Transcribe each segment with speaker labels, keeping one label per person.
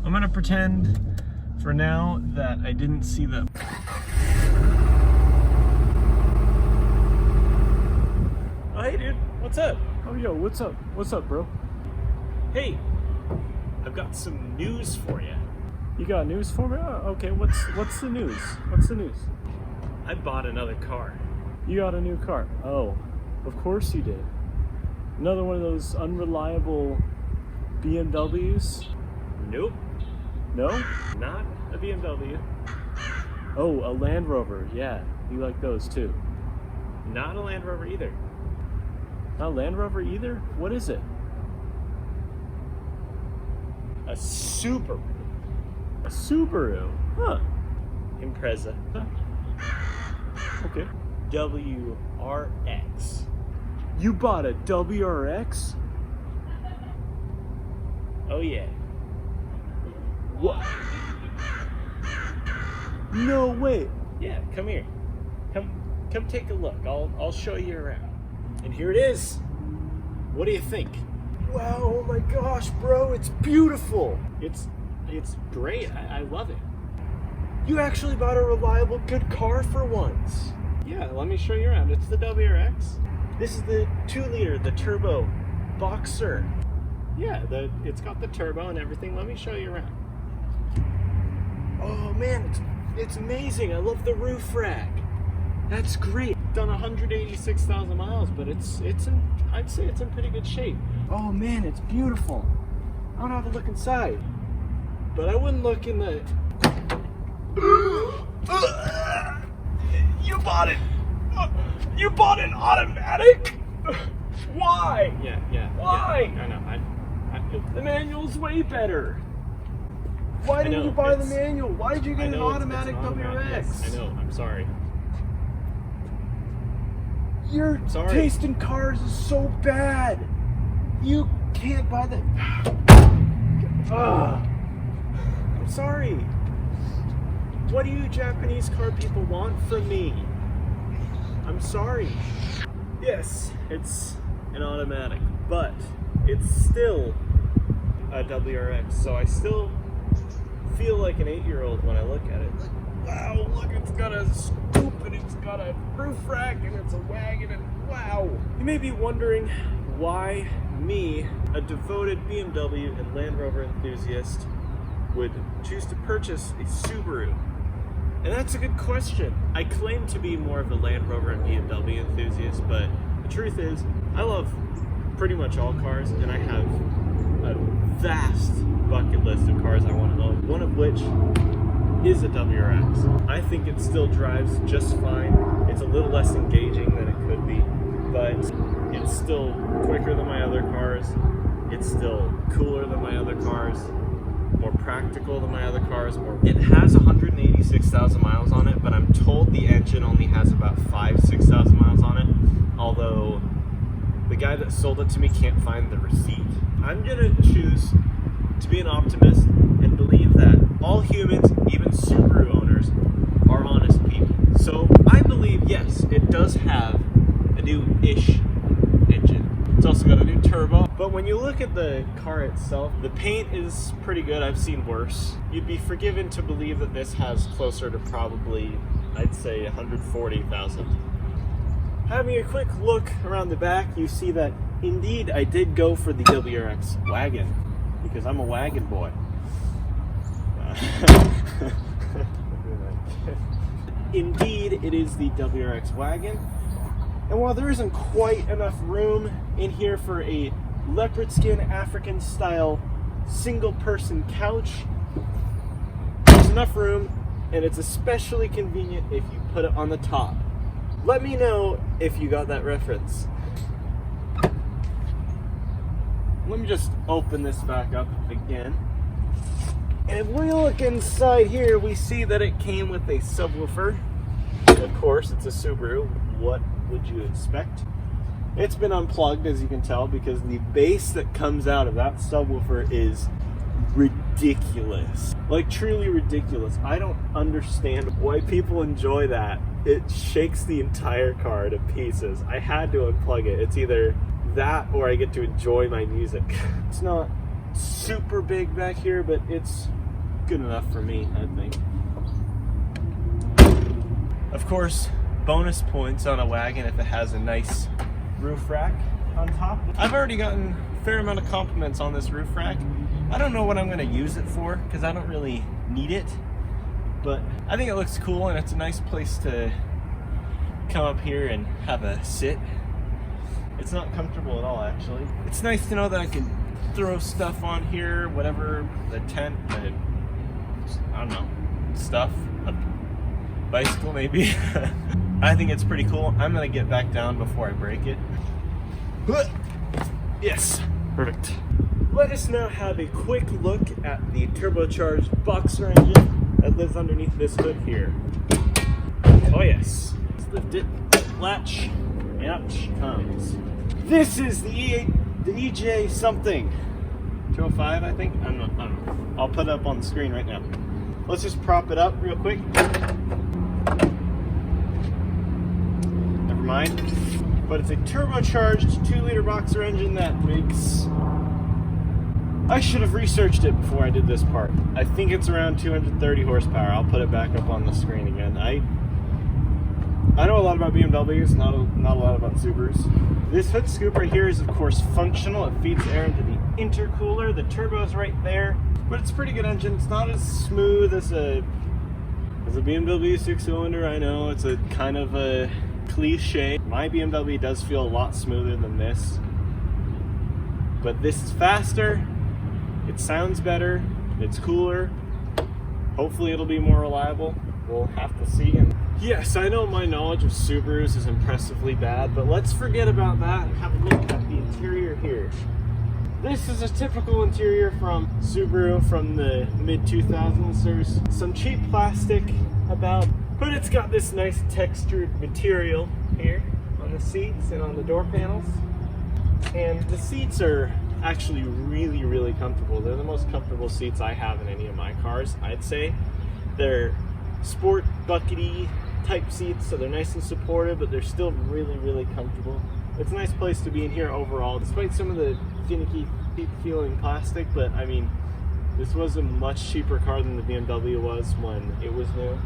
Speaker 1: I'm gonna pretend for now that I didn't see them. Oh, hey dude, what's up?
Speaker 2: Oh, yo, what's up? What's up, bro?
Speaker 1: Hey, I've got some news for you.
Speaker 2: You got news for me? Oh, okay, what's the news? What's the news?
Speaker 1: I bought another car.
Speaker 2: You got a new car. Oh, of course you did. Another one of those unreliable BMWs?
Speaker 1: Nope,
Speaker 2: No?
Speaker 1: not a BMW.
Speaker 2: Oh, a Land Rover. Yeah, you like those too.
Speaker 1: Not a Land Rover either.
Speaker 2: Not a Land Rover either? What is it?
Speaker 1: A Subaru.
Speaker 2: A Subaru. Huh.
Speaker 1: Impreza.
Speaker 2: Okay.
Speaker 1: WRX.
Speaker 2: You bought a WRX?
Speaker 1: Oh yeah.
Speaker 2: What? No way.
Speaker 1: Yeah, come here. Come take a look. I'll show you around. And here it is. What do you think?
Speaker 2: Wow, oh my gosh, bro, it's beautiful.
Speaker 1: It's great. I love it.
Speaker 2: You actually bought a reliable, good car for once.
Speaker 1: Yeah, let me show you around. It's the WRX. This is the 2-liter, the turbo boxer. Yeah, it's got the turbo and everything. Let me show you around.
Speaker 2: Oh man, it's amazing. I love the roof rack. That's great.
Speaker 1: Done 186,000 miles, but I'd say it's in pretty good shape.
Speaker 2: Oh man, it's beautiful. I don't have to look inside.
Speaker 1: But I wouldn't look in the...
Speaker 2: You bought it. You bought an automatic? Why?
Speaker 1: Yeah.
Speaker 2: Why?
Speaker 1: Yeah, I know.
Speaker 2: The manual's way better. Why didn't you buy the manual? Why did you get an automatic WRX?
Speaker 1: Yes, I know, I'm sorry.
Speaker 2: Your taste in cars is so bad. You can't buy the...
Speaker 1: I'm sorry. What do you Japanese car people want from me? I'm sorry. Yes, it's an automatic, but it's still a WRX, so I still feel like an 8-year-old when I look at it. Like, wow, look, it's got a scoop and it's got a roof rack and it's a wagon and wow. You may be wondering why me, a devoted BMW and Land Rover enthusiast, would choose to purchase a Subaru. And that's a good question. I claim to be more of a Land Rover and BMW enthusiast, but the truth is, I love pretty much all cars, and I have a vast bucket list of cars I want to own, one of which is a WRX. I think it still drives just fine. It's a little less engaging than it could be, but it's still quicker than my other cars. It's still cooler than my other cars, more practical than my other cars. It has 186,000 miles on it, but I'm told the engine only has about 6,000 miles on it, although the guy that sold it to me can't find the receipt. I'm gonna choose to be an optimist and believe that all humans, even Subaru owners, are honest people. So I believe, yes, it does have a new-ish engine. It's also got a new turbo. But when you look at the car itself, the paint is pretty good. I've seen worse. You'd be forgiven to believe that this has closer to probably, I'd say, 140,000. Having a quick look around the back, you see that indeed I did go for the WRX wagon, because I'm a wagon boy. Indeed, it is the WRX wagon. And while there isn't quite enough room in here for a leopard skin African style single person couch, there's enough room, and it's especially convenient if you put it on the top. Let me know if you got that reference. Let me just open this back up again. And if we look inside here, we see that it came with a subwoofer. Of course, it's a Subaru. What would you expect? It's been unplugged, as you can tell, because the bass that comes out of that subwoofer is ridiculous. Like, truly ridiculous. I don't understand why people enjoy that. It shakes the entire car to pieces. I had to unplug it. It's either that or I get to enjoy my music. It's not super big back here, but it's good enough for me, I think. Of course, bonus points on a wagon if it has a nice roof rack on top. I've already gotten a fair amount of compliments on this roof rack. I don't know what I'm going to use it for because I don't really need it, but I think it looks cool and it's a nice place to come up here and have a sit. It's not comfortable at all, actually. It's nice to know that I can throw stuff on here, whatever, the tent, I don't know, stuff, a bicycle maybe. I think it's pretty cool. I'm going to get back down before I break it. Yes, perfect. Let us now have a quick look at the turbocharged boxer engine that lives underneath this hood here. Oh yes, let's lift it, latch, and up she comes. This is the EJ something. 205, I think? I don't know. I'll put it up on the screen right now. Let's just prop it up real quick. Never mind. But it's a turbocharged 2-liter boxer engine that makes... I should have researched it before I did this part. I think it's around 230 horsepower. I'll put it back up on the screen again. I know a lot about BMWs, not a lot about Subarus. This hood scoop right here is of course functional. It feeds air into the intercooler. The turbo's right there, but it's a pretty good engine. It's not as smooth as a BMW 6-cylinder. I know it's a kind of a cliche. My BMW does feel a lot smoother than this, but this is faster. It sounds better, it's cooler. Hopefully it'll be more reliable. We'll have to see. And yes, I know my knowledge of Subarus is impressively bad, but let's forget about that and have a look at the interior here. This is a typical interior from Subaru from the mid-2000s. There's some cheap plastic about, but it's got this nice textured material here on the seats and on the door panels. And the seats are actually really, really comfortable. They're the most comfortable seats I have in any of my cars, I'd say. They're sport buckety type seats, so they're nice and supportive, but they're still really, really comfortable. It's a nice place to be in here overall, despite some of the finicky feeling plastic. But I mean, this was a much cheaper car than the BMW was when it was new,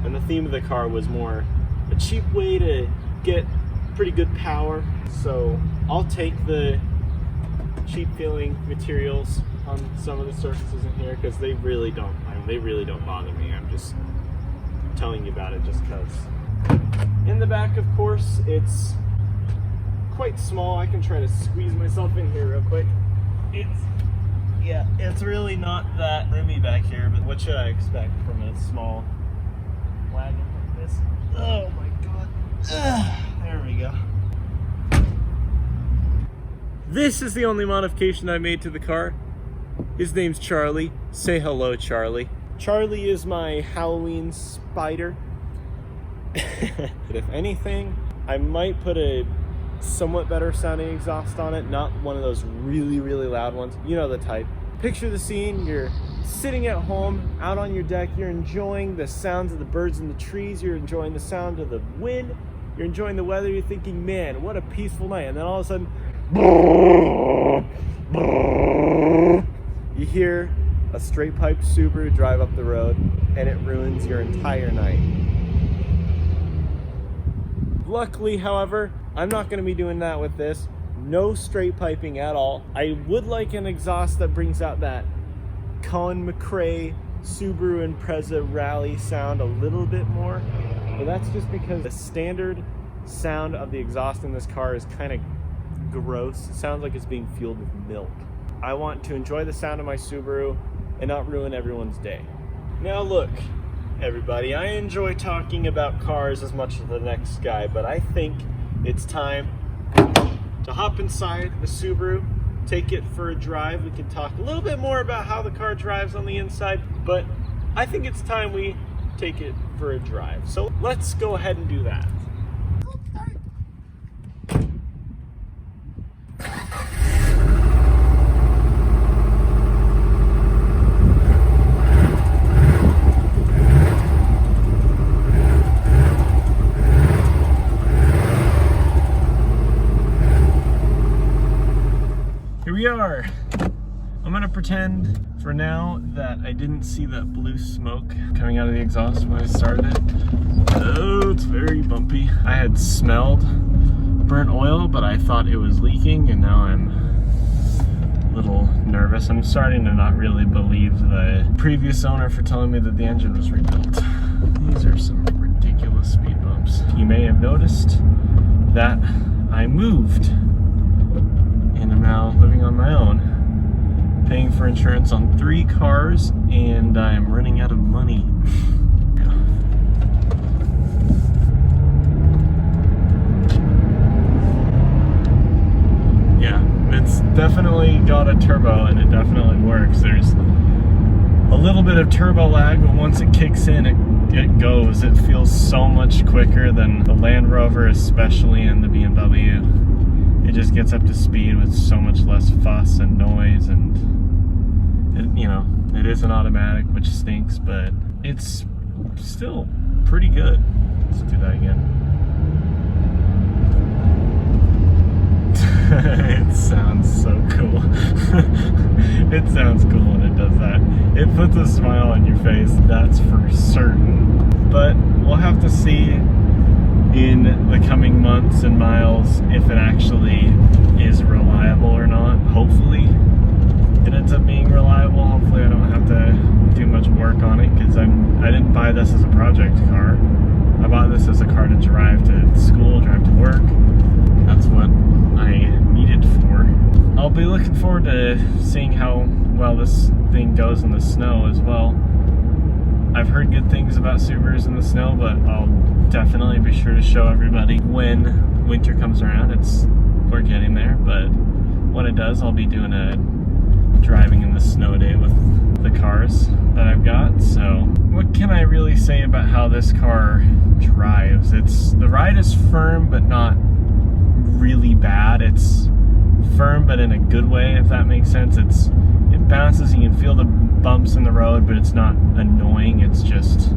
Speaker 1: and the theme of the car was more a cheap way to get pretty good power. So I'll take the cheap feeling materials on some of the surfaces in here because they really don't bother me. I'm just telling you about it just because. In the back, of course, it's quite small. I can try to squeeze myself in here real quick. It's really not that roomy back here, but what should I expect from a small wagon like this? Oh my god. There we go. This is the only modification I made to the car. His name's Charlie. Say hello, Charlie. Charlie is my Halloween spider. If anything, I might put a somewhat better sounding exhaust on it, not one of those really, really loud ones. You know the type. Picture the scene, you're sitting at home, out on your deck, you're enjoying the sounds of the birds in the trees, you're enjoying the sound of the wind, you're enjoying the weather, you're thinking, man, what a peaceful night. And then all of a sudden, you hear a straight pipe Subaru drive up the road, and it ruins your entire night. Luckily, however, I'm not going to be doing that with this. No straight piping at all. I would like an exhaust that brings out that Colin McRae Subaru Impreza rally sound a little bit more, but that's just because the standard sound of the exhaust in this car is kind of gross. It sounds like it's being fueled with milk. I want to enjoy the sound of my Subaru and not ruin everyone's day. Now look, everybody, I enjoy talking about cars as much as the next guy, but I think it's time to hop inside the Subaru, take it for a drive. We can talk a little bit more about how the car drives on the inside, but I think it's time we take it for a drive. So let's go ahead and do that. Here we are. I'm gonna
Speaker 2: pretend for now that I didn't see that blue smoke coming out of the exhaust when I started it. Oh, it's very bumpy. I had smelled burnt oil, but I thought it was leaking, and now I'm a little nervous. I'm starting to not really believe the previous owner for telling me that the engine was rebuilt. These are some ridiculous speed bumps. You may have noticed that I moved and I'm now living on my own, paying for insurance on 3 cars, and I'm running out of money. Yeah, it's definitely got a turbo and it definitely works. There's a little bit of turbo lag, but once it kicks in, it goes. It feels so much quicker than the Land Rover, especially in the BMW. It just gets up to speed with so much less fuss and noise, and it, you know, it is an automatic, which stinks, but it's still pretty good. Let's do that again. It sounds so cool. It sounds cool when it does that. It puts a smile on your face, that's for certain. But we'll have to see in the coming months and miles if it actually is reliable or not. Hopefully it ends up being reliable. Hopefully I don't have to do much work on it, because I didn't buy this as a project car. I bought this as a car to drive to school, drive to work. That's what I need it for. I'll be looking forward to seeing how well this thing goes in the snow as well. I've heard good things about Subarus in the snow, but I'll definitely be sure to show everybody when winter comes around. We're getting there, but when it does, I'll be doing a driving in the snow day with the cars that I've got. So what can I really say about how this car drives? The ride is firm, but not really bad. It's firm, but in a good way, if that makes sense. It bounces, you can feel the bumps in the road, but it's not annoying. It's just,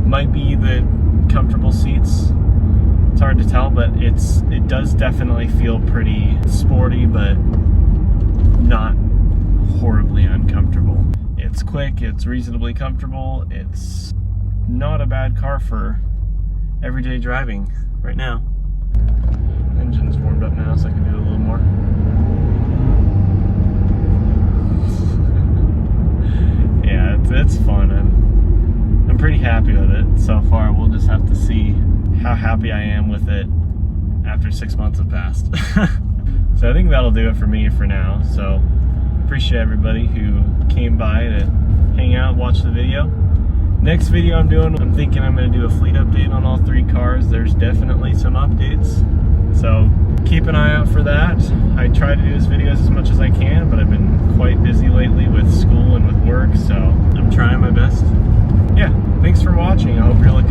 Speaker 2: might be the comfortable seats. It's hard to tell, but it does definitely feel pretty sporty, but not horribly uncomfortable. It's quick, it's reasonably comfortable. It's not a bad car for everyday driving right now. Engine's warmed up now, so I can do a little more. Yeah, it's fun, and I'm pretty happy with it so far. We'll just have to see how happy I am with it after 6 months have passed. So I think that'll do it for me for now. So appreciate everybody who came by to hang out, watch the video. Next video I'm thinking I'm going to do a fleet update on all 3 cars. There's definitely some updates, so keep an eye out for that. I try to do these videos as much as I can, but I've been quite busy lately with school and with work, so I'm trying my best. Yeah, thanks for watching. I hope you're looking